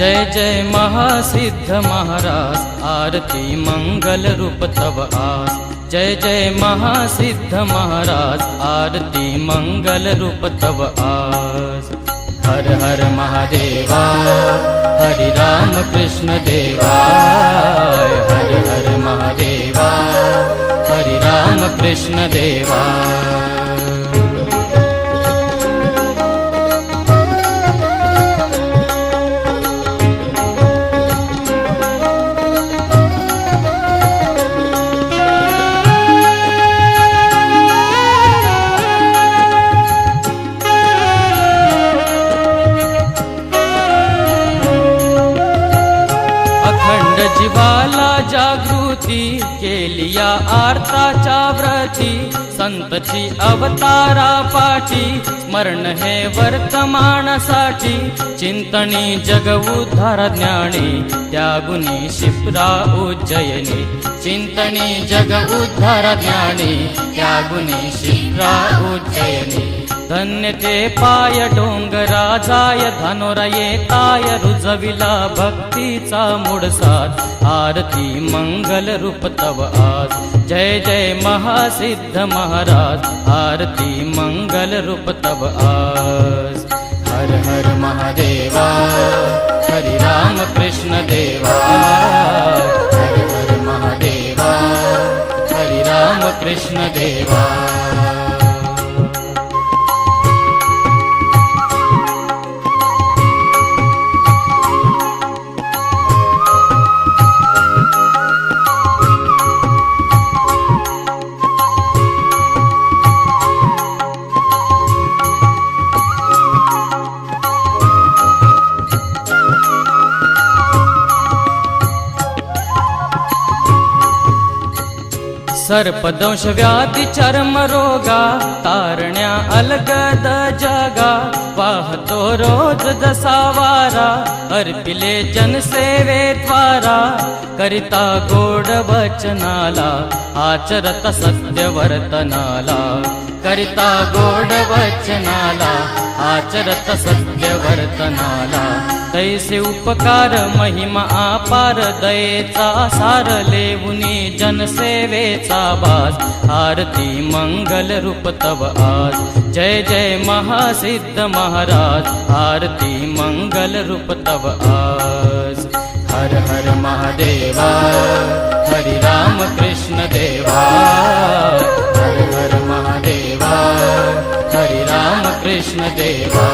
जय जय महासिद्ध महाराज आरती मंगल रूप तव आस। जय जय महासिद्ध महाराज आरती मंगल रूप तव आस। हर हर महादेवा हरि राम कृष्ण देवा। हर हर महादेवा हरि राम कृष्ण देवा। जीवाला जागृती केलिया आरताच्या व्रती। संतची अवतारा पाठी स्मरण हे वर्तमानासाठी। चिंतनी जग उद्धार ज्ञानी त्यागुनी शिप्रा उज्जयिनी। चिंतनी जग उद्धार ज्ञानी त्यागुनी शिप्रा उज्जयिनी। धन्य ते पाय डोंगरा जाय धानोरा येताय रुजविला भक्तीचा मूळसार। आरती मंगल रूप तव आज। जय जय महासिद्ध महाराज आरती मंगल रूप तव आज। हर हर महादेवा हरि राम कृष्ण देवा। हर हर महादेवा हरि राम कृष्ण देवा। सर्पदंश व्याधी चर्म रोगा तारण्या अलगद जगा। वाहतो रोज जसा वारा अर्पिले जनसेवे द्वारा। करिता गोड वचनाला आचरत सत्य वर्तनाला। करिता गोड वचनाला आचरत सत्य वर्तनाला। तैसे उपकार महिमा आपार दयेचा सार लेवुनी जनसेवेचा बास। आरती मंगल रूप तव आज। जय जय महासिद्ध महाराज आरती मंगल रूप तव आज। हर हर महादेवा हरि राम कृष्ण देवा। हर हर महादेवा हरि राम कृष्ण देवा।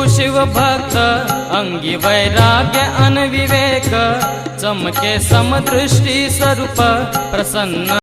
शिव भक्त अंगी वैराग्य अनविवेक। चमके समदृष्टी स्वरूप प्रसन्न